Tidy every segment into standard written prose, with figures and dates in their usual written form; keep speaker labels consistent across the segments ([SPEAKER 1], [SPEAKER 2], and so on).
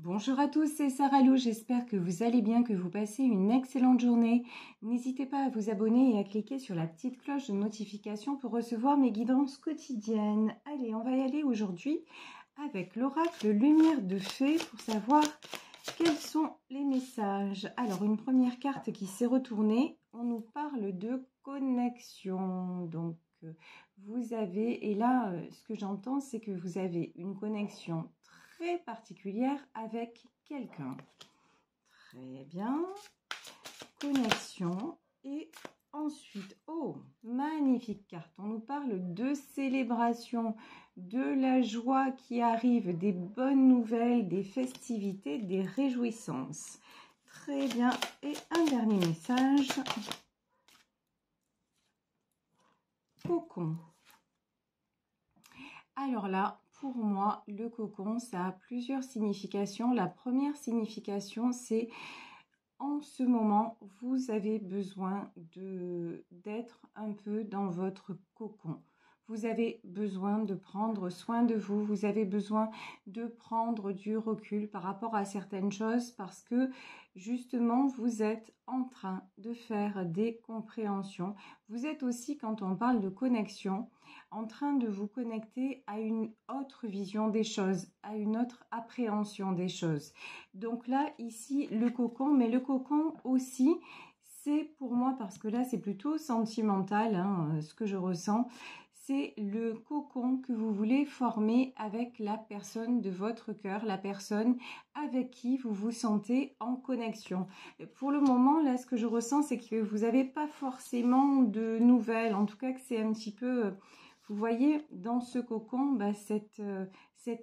[SPEAKER 1] Bonjour à tous, c'est Sarah Lou, j'espère que vous allez bien, que vous passez une excellente journée. N'hésitez pas à vous abonner et à cliquer sur la petite cloche de notification pour recevoir mes guidances quotidiennes. Allez, on va y aller aujourd'hui avec l'oracle Lumière de Fée pour savoir quels sont les messages. Alors, une première carte qui s'est retournée, on nous parle de connexion. Donc, vous avez, et là, ce que j'entends, c'est que vous avez une connexion très particulière avec quelqu'un. Très bien. Connexion. Et ensuite, oh, magnifique carte. On nous parle de célébration, de la joie qui arrive, des bonnes nouvelles, des festivités, des réjouissances. Très bien. Et un dernier message. Cocon. Alors là, pour moi, le cocon, ça a plusieurs significations. La première signification, c'est en ce moment, vous avez besoin d'être un peu dans votre cocon. Vous avez besoin de prendre soin de vous. Vous avez besoin de prendre du recul par rapport à certaines choses parce que justement, vous êtes en train de faire des compréhensions. Vous êtes aussi, quand on parle de connexion, en train de vous connecter à une autre vision des choses, à une autre appréhension des choses. Donc là, ici, le cocon, mais le cocon aussi, c'est pour moi, parce que là, c'est plutôt sentimental, hein, ce que je ressens, c'est le cocon que vous voulez former avec la personne de votre cœur, la personne avec qui vous vous sentez en connexion. Pour le moment, là, ce que je ressens, c'est que vous n'avez pas forcément de nouvelles, en tout cas que c'est un petit peu... Vous voyez, dans ce cocon, bah, cette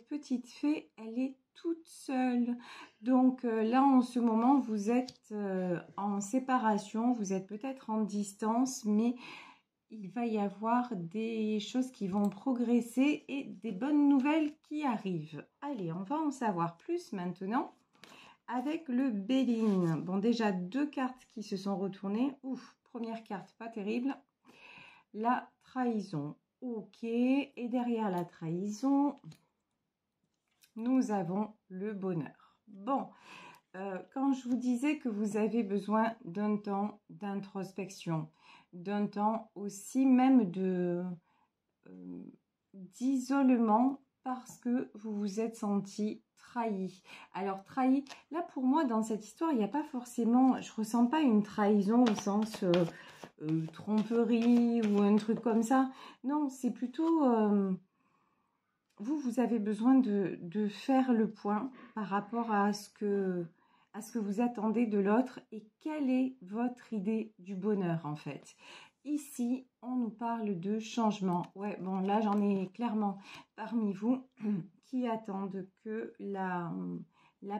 [SPEAKER 1] petite fée, elle est toute seule. Donc là, en ce moment, vous êtes en séparation, vous êtes peut-être en distance, mais il va y avoir des choses qui vont progresser et des bonnes nouvelles qui arrivent. Allez, on va en savoir plus maintenant avec le Béline. Bon, déjà, deux cartes qui se sont retournées. Ouf, première carte, pas terrible. La trahison. Ok, et derrière la trahison, nous avons le bonheur. Bon, quand je vous disais que vous avez besoin d'un temps d'introspection, d'un temps aussi même d'isolement parce que vous vous êtes senti trahi. Alors trahi, là pour moi dans cette histoire, il n'y a pas forcément, je ressens pas une trahison au sens tromperie ou un truc comme ça. Non, c'est plutôt... vous avez besoin de faire le point par rapport à ce que vous attendez de l'autre et quelle est votre idée du bonheur en fait. Ici, on nous parle de changement. Ouais, bon là j'en ai clairement parmi vous qui attendent que la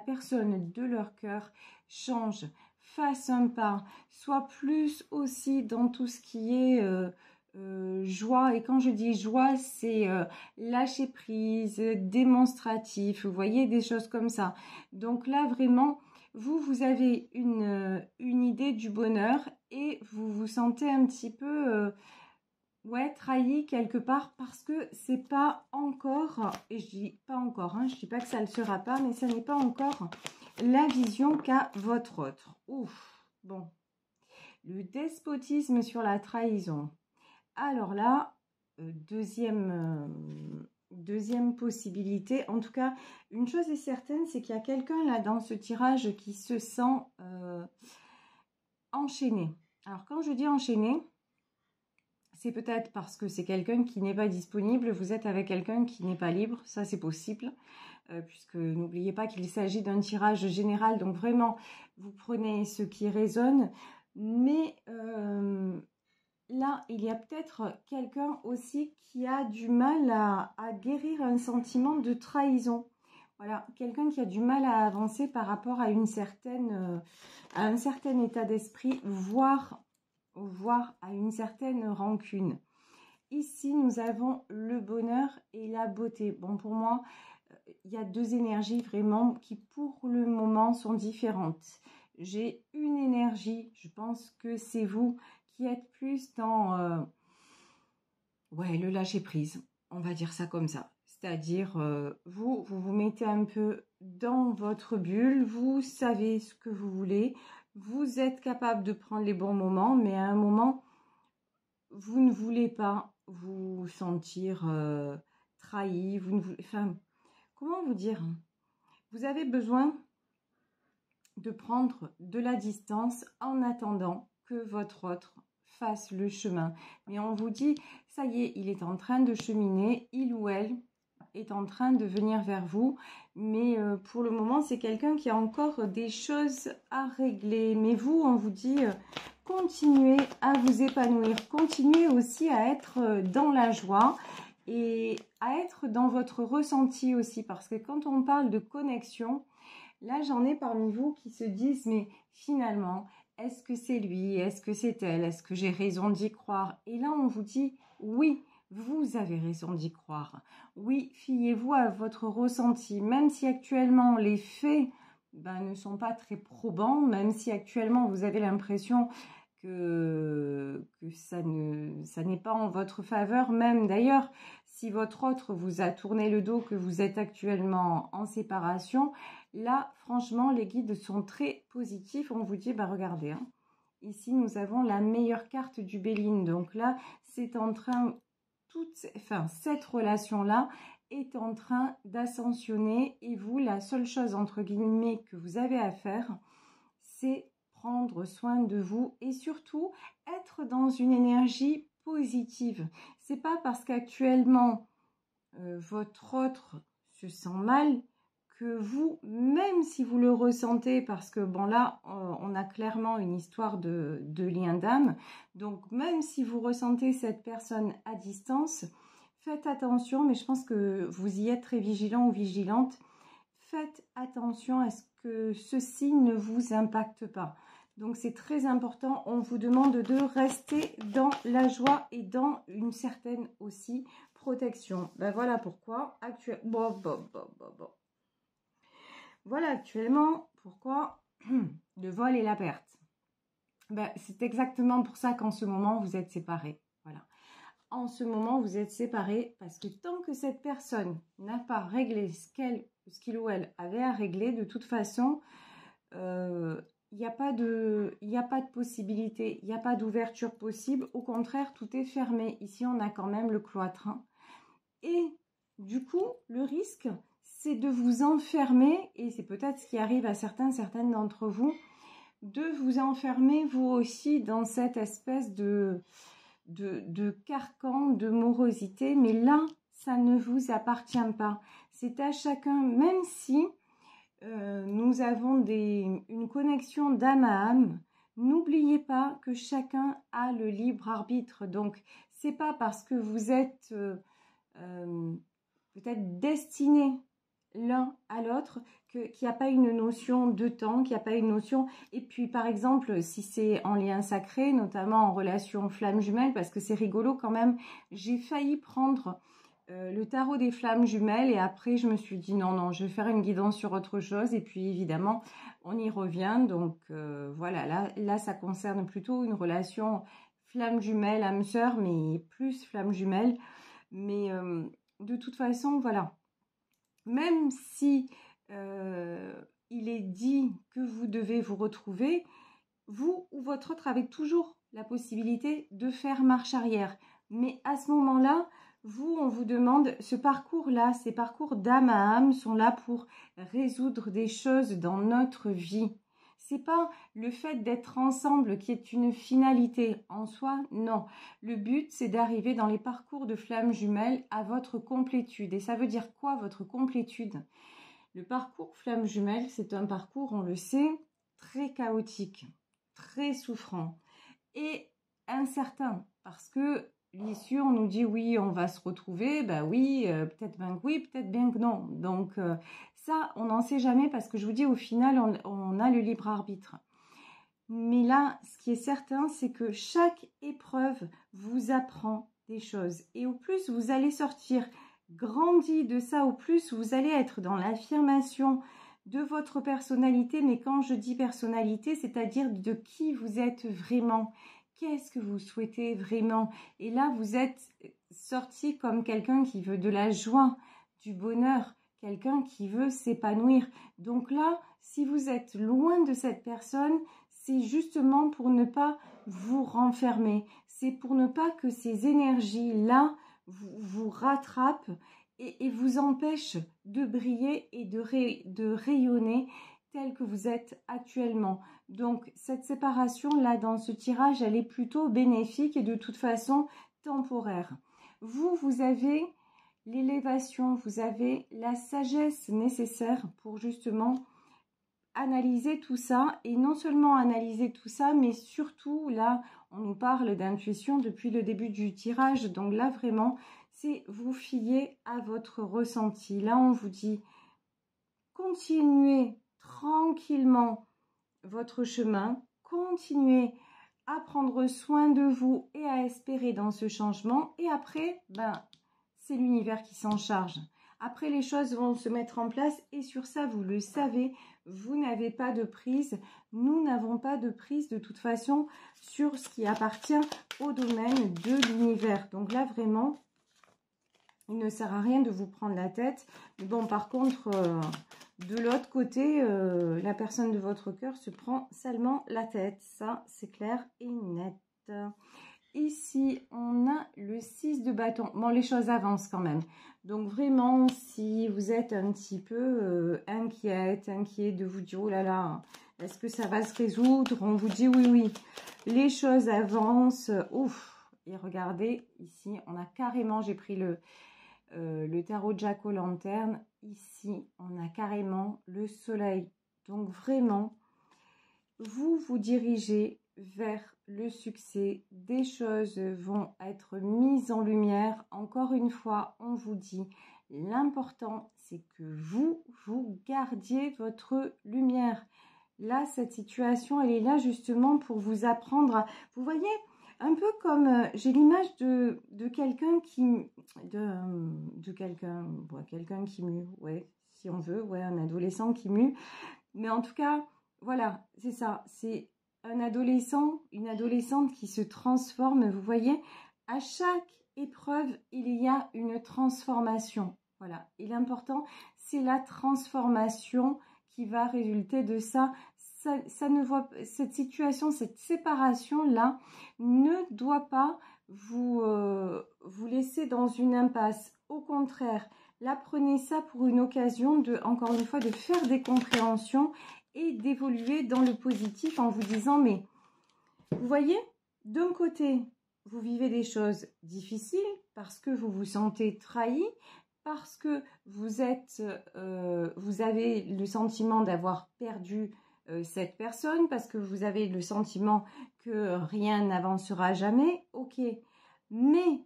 [SPEAKER 1] personne de leur cœur change, fasse un pas, soit plus aussi dans tout ce qui est... joie, et quand je dis joie, c'est lâcher prise, démonstratif, vous voyez, des choses comme ça. Donc là, vraiment, vous avez une idée du bonheur et vous vous sentez un petit peu, ouais, trahi quelque part parce que c'est pas encore, et je dis pas encore, hein, je dis pas que ça ne le sera pas, mais ça n'est pas encore la vision qu'a votre autre. Ouf, bon. Le despotisme sur la trahison. Alors là, deuxième possibilité. En tout cas, une chose est certaine, c'est qu'il y a quelqu'un là dans ce tirage qui se sent enchaîné. Alors quand je dis enchaîné, c'est peut-être parce que c'est quelqu'un qui n'est pas disponible, vous êtes avec quelqu'un qui n'est pas libre, ça c'est possible, puisque n'oubliez pas qu'il s'agit d'un tirage général, donc vraiment, vous prenez ce qui résonne, mais... là, il y a peut-être quelqu'un aussi qui a du mal à guérir un sentiment de trahison. Voilà, quelqu'un qui a du mal à avancer par rapport à un certain état d'esprit, voire à une certaine rancune. Ici, nous avons le bonheur et la beauté. Bon, pour moi, il y a deux énergies vraiment qui, pour le moment, sont différentes. J'ai une énergie, je pense que c'est vous qui êtes plus dans ouais, le lâcher prise. On va dire ça comme ça. C'est-à-dire, vous mettez un peu dans votre bulle, vous savez ce que vous voulez, vous êtes capable de prendre les bons moments, mais à un moment, vous ne voulez pas vous sentir trahi, vous ne voulez, enfin, comment vous dire? Vous avez besoin de prendre de la distance en attendant que votre autre fasse le chemin. Mais on vous dit, ça y est, il est en train de cheminer, il ou elle est en train de venir vers vous. Mais pour le moment, c'est quelqu'un qui a encore des choses à régler. Mais vous, on vous dit, continuez à vous épanouir, continuez aussi à être dans la joie et à être dans votre ressenti aussi. Parce que quand on parle de connexion, là, j'en ai parmi vous qui se disent, mais finalement, est-ce que c'est lui? Est-ce que c'est elle? Est-ce que j'ai raison d'y croire? Et là, on vous dit, oui, vous avez raison d'y croire. Oui, fiez-vous à votre ressenti, même si actuellement les faits ne sont pas très probants, même si actuellement vous avez l'impression que ça n'est pas en votre faveur, même d'ailleurs, si votre autre vous a tourné le dos, que vous êtes actuellement en séparation, là, franchement, les guides sont très positifs. On vous dit, regardez, hein, ici, nous avons la meilleure carte du Béline. Donc là, c'est en train, cette relation-là est en train d'ascensionner. Et vous, la seule chose, entre guillemets, que vous avez à faire, c'est prendre soin de vous et surtout être dans une énergie positive. C'est pas parce qu'actuellement votre autre se sent mal que vous, même si vous le ressentez, parce que bon là, on a clairement une histoire de lien d'âme, donc même si vous ressentez cette personne à distance, faites attention, mais je pense que vous y êtes très vigilant ou vigilante, faites attention à ce que ceci ne vous impacte pas. Donc c'est très important, on vous demande de rester dans la joie et dans une certaine aussi protection. Voilà pourquoi actuellement... Voilà actuellement pourquoi le vol et la perte. C'est exactement pour ça qu'en ce moment vous êtes séparés. Voilà. En ce moment vous êtes séparés parce que tant que cette personne n'a pas réglé ce qu'il ou elle avait à régler, de toute façon... il n'y a pas de possibilité, il n'y a pas d'ouverture possible. Au contraire, tout est fermé. Ici, on a quand même le cloître. Et du coup, le risque, c'est de vous enfermer, et c'est peut-être ce qui arrive à certaines d'entre vous, de vous enfermer vous aussi dans cette espèce de carcan, de morosité. Mais là, ça ne vous appartient pas. C'est à chacun, même si... nous avons une connexion d'âme à âme. N'oubliez pas que chacun a le libre arbitre. Donc, c'est pas parce que vous êtes peut-être destinés l'un à l'autre qu'il n'y a pas une notion de temps, qu'il n'y a pas une notion... Et puis, par exemple, si c'est en lien sacré, notamment en relation flamme jumelle, parce que c'est rigolo quand même, j'ai failli prendre... le tarot des flammes jumelles et après je me suis dit non, je vais faire une guidance sur autre chose et puis évidemment on y revient. Donc voilà, là ça concerne plutôt une relation flamme jumelle, âme sœur, mais plus flamme jumelle. Mais de toute façon, voilà, même si il est dit que vous devez vous retrouver, vous ou votre autre avez toujours la possibilité de faire marche arrière. Mais à ce moment-là, vous, on vous demande, ce parcours-là, ces parcours d'âme à âme sont là pour résoudre des choses dans notre vie. C'est pas le fait d'être ensemble qui est une finalité en soi, non. Le but, c'est d'arriver dans les parcours de flammes jumelles à votre complétude. Et ça veut dire quoi, votre complétude? Le parcours flammes jumelles, c'est un parcours, on le sait, très chaotique, très souffrant et incertain, parce que l'issue, on nous dit oui, on va se retrouver, oui, peut-être bien que oui, peut-être bien que non. Donc ça, on n'en sait jamais parce que je vous dis, au final, on a le libre arbitre. Mais là, ce qui est certain, c'est que chaque épreuve vous apprend des choses. Et au plus vous allez sortir grandi de ça, au plus vous allez être dans l'affirmation de votre personnalité. Mais quand je dis personnalité, c'est-à-dire de qui vous êtes vraiment. Qu'est-ce que vous souhaitez vraiment? Et là, vous êtes sorti comme quelqu'un qui veut de la joie, du bonheur, quelqu'un qui veut s'épanouir. Donc là, si vous êtes loin de cette personne, c'est justement pour ne pas vous renfermer. C'est pour ne pas que ces énergies-là vous rattrapent et vous empêchent de briller et de rayonner tel que vous êtes actuellement. Donc, cette séparation-là, dans ce tirage, elle est plutôt bénéfique et de toute façon temporaire. Vous avez l'élévation, vous avez la sagesse nécessaire pour justement analyser tout ça. Et non seulement analyser tout ça, mais surtout, là, on nous parle d'intuition depuis le début du tirage. Donc là, vraiment, c'est vous fier à votre ressenti. Là, on vous dit, continuez tranquillement votre chemin, continuez à prendre soin de vous et à espérer dans ce changement. Et après, c'est l'univers qui s'en charge. Après, les choses vont se mettre en place et sur ça, vous le savez, vous n'avez pas de prise. Nous n'avons pas de prise de toute façon sur ce qui appartient au domaine de l'univers. Donc là, vraiment, il ne sert à rien de vous prendre la tête. Mais bon, par contre, de l'autre côté, la personne de votre cœur se prend salement la tête. Ça, c'est clair et net. Ici, on a le 6 de bâton. Bon, les choses avancent quand même. Donc, vraiment, si vous êtes un petit peu inquiet de vous dire, oh là là, est-ce que ça va se résoudre? On vous dit oui, oui. Les choses avancent. Ouf. Et regardez, ici, on a carrément, j'ai pris le tarot de Jack-o'-lanterne. Ici, on a carrément le soleil. Donc, vraiment, vous vous dirigez vers le succès. Des choses vont être mises en lumière. Encore une fois, on vous dit, l'important, c'est que vous gardiez votre lumière. Là, cette situation, elle est là justement pour vous apprendre. Vous voyez, un peu comme, j'ai l'image de quelqu'un qui... quelqu'un qui mue, ouais, si on veut, ouais, un adolescent qui mue. Mais en tout cas, voilà, c'est ça, c'est un adolescent, une adolescente qui se transforme. Vous voyez, à chaque épreuve, il y a une transformation. Voilà, et l'important, c'est la transformation qui va résulter de ça. Cette situation, cette séparation-là ne doit pas vous laisser dans une impasse. Au contraire, là, prenez ça pour une occasion de, encore une fois, de faire des compréhensions et d'évoluer dans le positif en vous disant, mais vous voyez, d'un côté, vous vivez des choses difficiles parce que vous vous sentez trahi, parce que vous avez le sentiment d'avoir perdu cette personne, parce que vous avez le sentiment que rien n'avancera jamais, ok, mais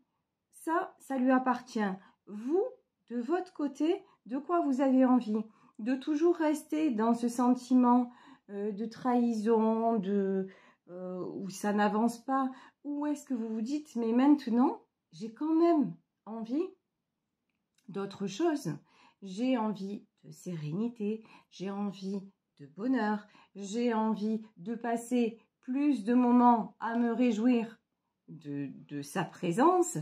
[SPEAKER 1] ça lui appartient. Vous, de votre côté, de quoi vous avez envie? De toujours rester dans ce sentiment de trahison, où ça n'avance pas, ou est-ce que vous vous dites, mais maintenant, j'ai quand même envie d'autre chose, j'ai envie de sérénité, j'ai envie de bonheur, j'ai envie de passer plus de moments à me réjouir de sa présence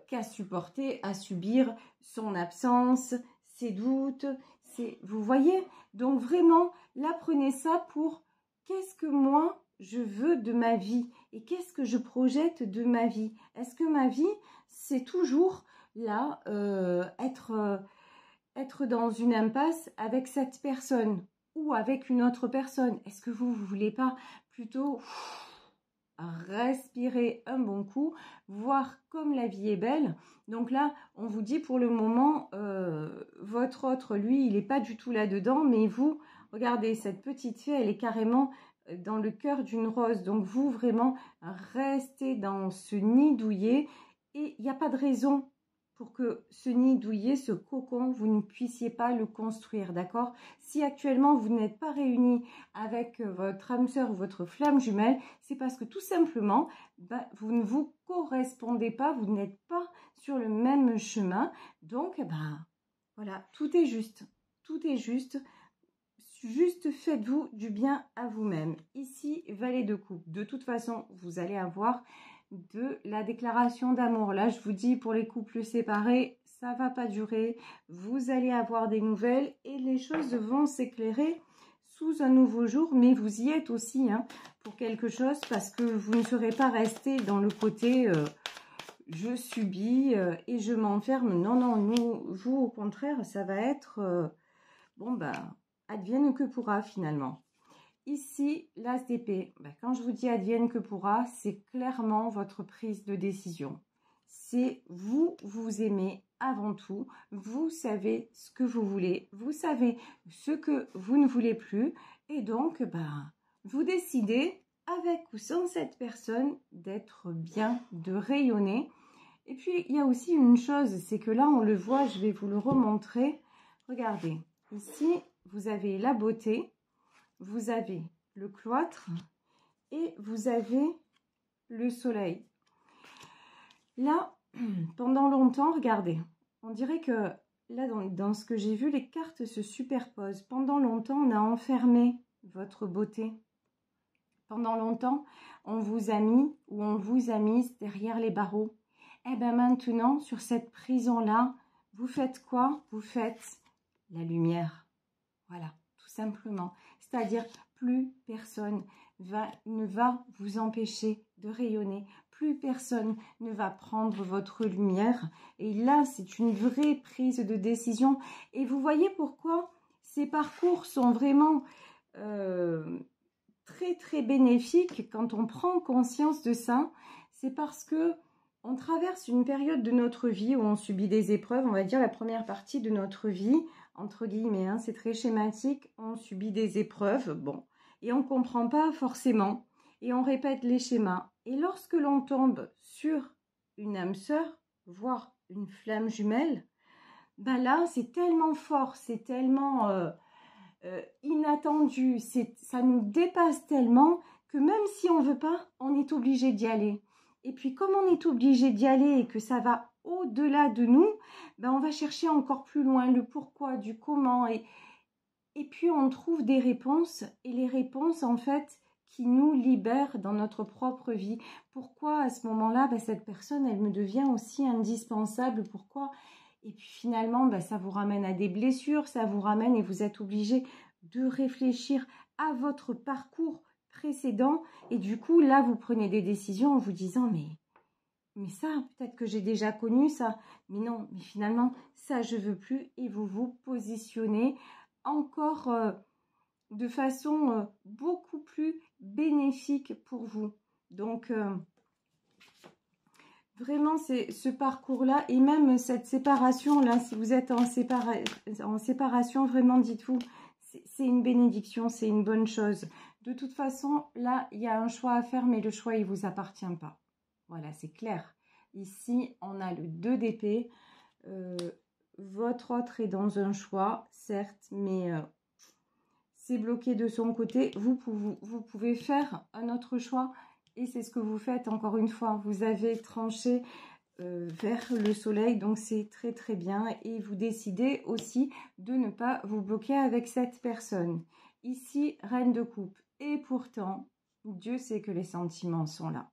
[SPEAKER 1] qu'à supporter, à subir son absence, ses doutes, vous voyez? Donc vraiment, là, prenez ça pour qu'est-ce que moi, je veux de ma vie et qu'est-ce que je projette de ma vie? Est-ce que ma vie, c'est toujours là, être dans une impasse avec cette personne ou avec une autre personne? Est-ce que vous voulez pas plutôt respirer un bon coup, voir comme la vie est belle? Donc là, on vous dit pour le moment, votre autre, lui, il n'est pas du tout là-dedans, mais vous, regardez, cette petite fée, elle est carrément dans le cœur d'une rose. Donc vous, vraiment, restez dans ce nid douillet et il n'y a pas de raison pour que ce nid douillet, ce cocon, vous ne puissiez pas le construire, d'accord? Si actuellement vous n'êtes pas réunis avec votre âme sœur ou votre flamme jumelle, c'est parce que tout simplement, vous ne vous correspondez pas, vous n'êtes pas sur le même chemin. Donc, voilà, tout est juste. Tout est juste. Juste faites-vous du bien à vous-même. Ici, valet de coupe. De toute façon, vous allez avoir de la déclaration d'amour. Là, je vous dis, pour les couples séparés, ça va pas durer, vous allez avoir des nouvelles et les choses vont s'éclairer sous un nouveau jour, mais vous y êtes aussi hein, pour quelque chose parce que vous ne serez pas resté dans le côté je subis et je m'enferme. Non, non, vous au contraire, ça va être bon bah advienne que pourra finalement. Ici, l'as d'épée, quand je vous dis advienne que pourra, c'est clairement votre prise de décision. C'est vous, vous aimez avant tout, vous savez ce que vous voulez, vous savez ce que vous ne voulez plus, et donc, vous décidez, avec ou sans cette personne, d'être bien, de rayonner. Et puis, il y a aussi une chose, c'est que là, on le voit, je vais vous le remontrer. Regardez, ici, vous avez la beauté, vous avez le cloître et vous avez le soleil. Là, pendant longtemps, regardez, on dirait que là, dans ce que j'ai vu, les cartes se superposent. Pendant longtemps, on a enfermé votre beauté. Pendant longtemps, on vous a mis ou on vous a mise derrière les barreaux. Et bien maintenant, sur cette prison-là, vous faites quoi? Vous faites la lumière. Voilà, tout simplement. C'est-à-dire, plus personne ne va vous empêcher de rayonner. Plus personne ne va prendre votre lumière. Et là, c'est une vraie prise de décision. Et vous voyez pourquoi ces parcours sont vraiment très, très bénéfiques quand on prend conscience de ça. C'est parce que on traverse une période de notre vie où on subit des épreuves, on va dire la première partie de notre vie, entre guillemets, hein, c'est très schématique, on subit des épreuves, bon, et on ne comprend pas forcément, et on répète les schémas. Et lorsque l'on tombe sur une âme sœur, voire une flamme jumelle, là, c'est tellement fort, c'est tellement inattendu, ça nous dépasse tellement que même si on ne veut pas, on est obligé d'y aller. Et puis, comme on est obligé d'y aller et que ça va au-delà de nous, on va chercher encore plus loin le pourquoi, du comment. Et puis, on trouve des réponses. Et les réponses, en fait, qui nous libèrent dans notre propre vie. Pourquoi, à ce moment-là, cette personne, elle me devient aussi indispensable? Pourquoi? Et puis, finalement, ça vous ramène à des blessures, ça vous ramène et vous êtes obligé de réfléchir à votre parcours précédent et du coup là vous prenez des décisions en vous disant mais ça peut-être que j'ai déjà connu ça, mais non, mais finalement ça je veux plus, et vous vous positionnez encore de façon beaucoup plus bénéfique pour vous. Donc vraiment c'est ce parcours là et même cette séparation là, si vous êtes en séparation, vraiment dites-vous c'est une bénédiction, c'est une bonne chose. De toute façon, là, il y a un choix à faire, mais le choix, il ne vous appartient pas. Voilà, c'est clair. Ici, on a le 2 d'épée. Votre autre est dans un choix, certes, mais c'est bloqué de son côté. Vous pouvez faire un autre choix et c'est ce que vous faites encore une fois. Vous avez tranché vers le soleil, donc c'est très très bien, et vous décidez aussi de ne pas vous bloquer avec cette personne. Ici, reine de coupe, et pourtant Dieu sait que les sentiments sont là.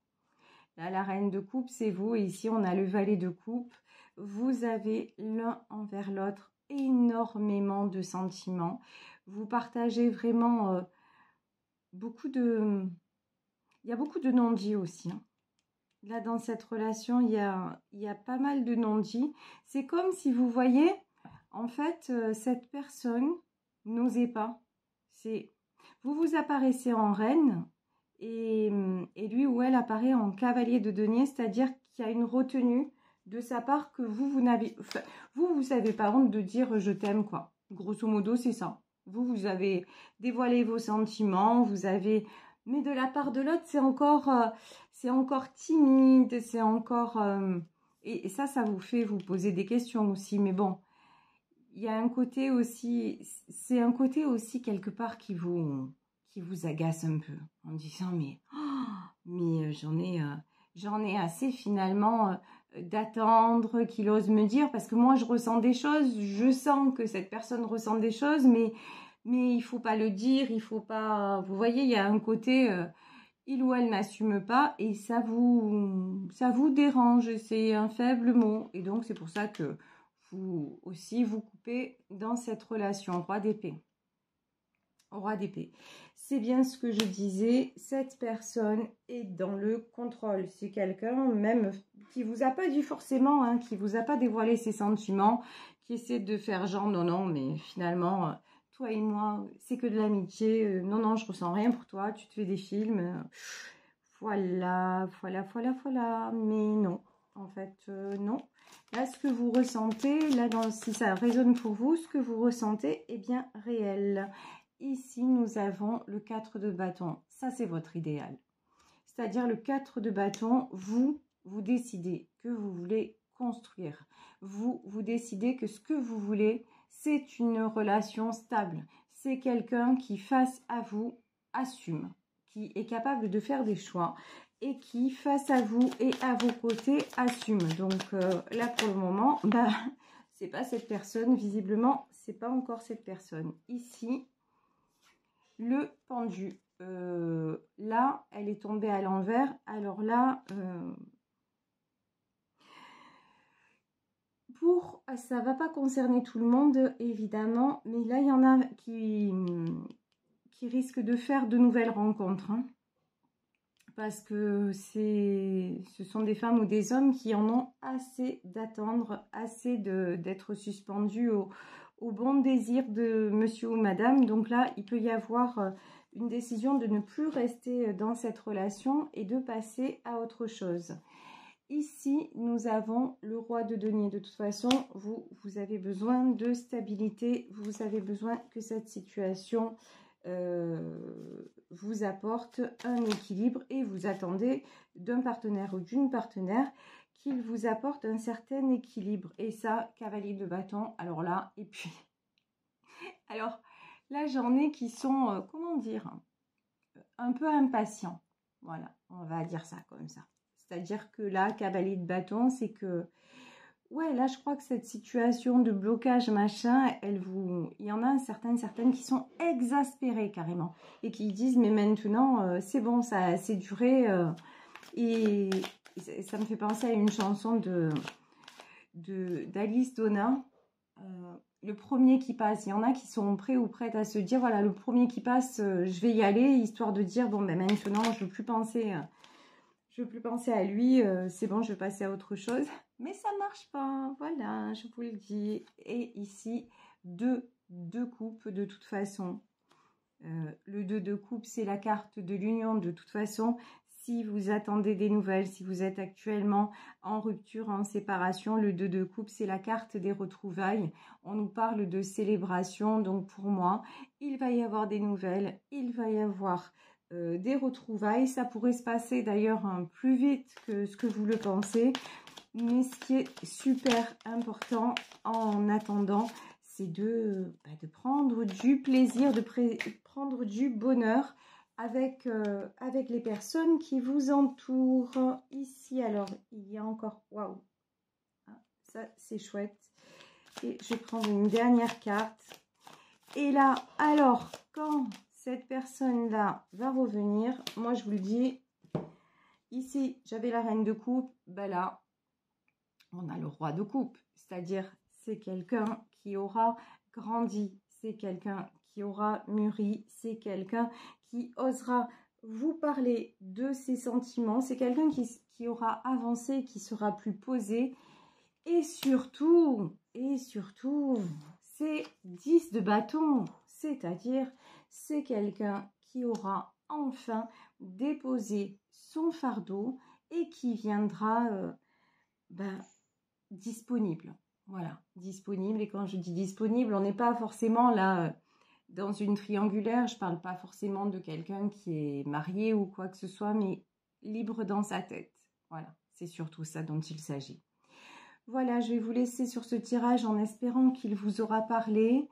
[SPEAKER 1] Là, la reine de coupe, c'est vous, et ici on a le valet de coupe. Vous avez l'un envers l'autre énormément de sentiments. Vous partagez vraiment beaucoup de... Il y a beaucoup de non-dits aussi, hein. Là, dans cette relation, il y a pas mal de non-dits. C'est comme si vous voyez, en fait, cette personne n'osait pas. Vous apparaissez en reine et lui ou elle apparaît en cavalier de denier, c'est-à-dire qu'il y a une retenue de sa part que vous n'avez... Enfin, vous avez pas honte de dire « je t'aime » quoi. Grosso modo, c'est ça. Vous avez dévoilé vos sentiments, vous avez... Mais de la part de l'autre, c'est encore timide, c'est encore... et ça vous fait vous poser des questions aussi. Mais bon, il y a un côté aussi... C'est un côté aussi quelque part qui vous agace un peu. En disant, mais j'en ai assez finalement d'attendre qu'il ose me dire. Parce que moi, je ressens des choses. Je sens que cette personne ressent des choses, mais il faut pas le dire, il faut pas... Vous voyez, il y a un côté, il ou elle n'assume pas et ça vous dérange, c'est un faible mot. Et donc, c'est pour ça que vous aussi vous coupez dans cette relation. Roi d'épée. Roi d'épée. C'est bien ce que je disais, cette personne est dans le contrôle. C'est quelqu'un même qui vous a pas dit forcément, hein, qui vous a pas dévoilé ses sentiments, qui essaie de faire genre non, non, mais finalement, toi et moi, c'est que de l'amitié. Non, non, je ressens rien pour toi, tu te fais des films. Voilà, voilà, voilà, voilà. Mais non, en fait, non. Là, ce que vous ressentez, là, si ça résonne pour vous, ce que vous ressentez est bien réel. Ici, nous avons le 4 de bâton. Ça, c'est votre idéal. C'est-à-dire le 4 de bâton, vous décidez que vous voulez construire. Vous décidez que ce que vous voulez, c'est une relation stable. C'est quelqu'un qui, face à vous, assume, qui est capable de faire des choix et qui, face à vous et à vos côtés, assume. Donc là, pour le moment, bah, c'est pas cette personne. Visiblement, c'est pas encore cette personne. Ici, le pendu. Là, elle est tombée à l'envers. Alors là, ça va pas concerner tout le monde, évidemment, mais là, il y en a qui risquent de faire de nouvelles rencontres. Hein, parce que ce sont des femmes ou des hommes qui en ont assez d'attendre, assez d'être suspendus au bon désir de monsieur ou madame. Donc là, il peut y avoir une décision de ne plus rester dans cette relation et de passer à autre chose. Ici, nous avons le roi de denier. De toute façon, vous avez besoin de stabilité, vous avez besoin que cette situation vous apporte un équilibre et vous attendez d'un partenaire ou d'une partenaire qu'il vous apporte un certain équilibre. Et ça, cavalier de bâton, alors là, et puis... alors là, j'en ai qui sont, comment dire, un peu impatients. Voilà, on va dire ça comme ça. C'est-à-dire que là, cavalier de bâton, c'est que... ouais, là, je crois que cette situation de blocage, machin, il y en a certaines qui sont exaspérées carrément. Et qui disent, mais maintenant, c'est bon, ça a assez duré. Et ça me fait penser à une chanson d'Alice Donna. Le premier qui passe, il y en a qui sont prêts ou prêtes à se dire, voilà, le premier qui passe, je vais y aller, histoire de dire, bon, ben maintenant, je ne veux plus penser à lui, c'est bon, je vais passer à autre chose. Mais ça ne marche pas, voilà, je vous le dis. Et ici, deux coupes de toute façon. Le 2 de coupe, c'est la carte de l'union de toute façon. Si vous attendez des nouvelles, si vous êtes actuellement en rupture, en séparation, le 2 de coupe, c'est la carte des retrouvailles. On nous parle de célébration, donc pour moi, il va y avoir des nouvelles, il va y avoir des retrouvailles. Ça pourrait se passer d'ailleurs plus vite que ce que vous le pensez. Mais ce qui est super important en attendant, c'est de prendre du plaisir, de prendre du bonheur avec les personnes qui vous entourent. Ici, alors, il y a encore... waouh, ça, c'est chouette. Et je vais prendre une dernière carte. Et là, alors, quand cette personne-là va revenir, moi, je vous le dis, ici, j'avais la reine de coupe, ben là, on a le roi de coupe, c'est-à-dire c'est quelqu'un qui aura grandi, c'est quelqu'un qui aura mûri, c'est quelqu'un qui osera vous parler de ses sentiments, c'est quelqu'un qui aura avancé, qui sera plus posé, et surtout, c'est 10 de bâton, c'est-à-dire c'est quelqu'un qui aura enfin déposé son fardeau et qui viendra disponible. Voilà, disponible. Et quand je dis disponible, on n'est pas forcément là dans une triangulaire. Je parle pas forcément de quelqu'un qui est marié ou quoi que ce soit, mais libre dans sa tête. Voilà, c'est surtout ça dont il s'agit. Voilà, je vais vous laisser sur ce tirage en espérant qu'il vous aura parlé.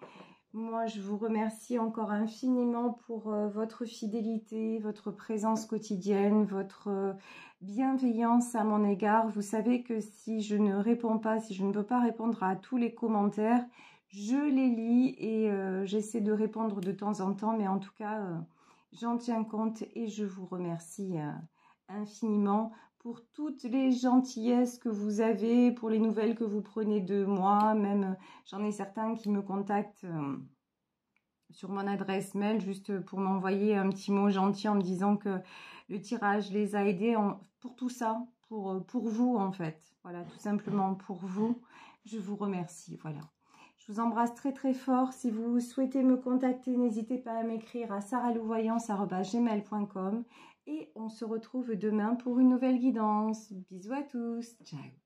[SPEAKER 1] Moi, je vous remercie encore infiniment pour votre fidélité, votre présence quotidienne, votre bienveillance à mon égard. Vous savez que si je ne réponds pas, si je ne peux pas répondre à tous les commentaires, je les lis et j'essaie de répondre de temps en temps. Mais en tout cas, j'en tiens compte et je vous remercie infiniment pour toutes les gentillesses que vous avez, pour les nouvelles que vous prenez de moi. Même, j'en ai certains qui me contactent sur mon adresse mail juste pour m'envoyer un petit mot gentil en me disant que le tirage les a aidés pour tout ça, pour vous en fait. Voilà, tout simplement pour vous. Je vous remercie, voilà. Je vous embrasse très très fort. Si vous souhaitez me contacter, n'hésitez pas à m'écrire à saralouvoyance@gmail.com et on se retrouve demain pour une nouvelle guidance. Bisous à tous, ciao.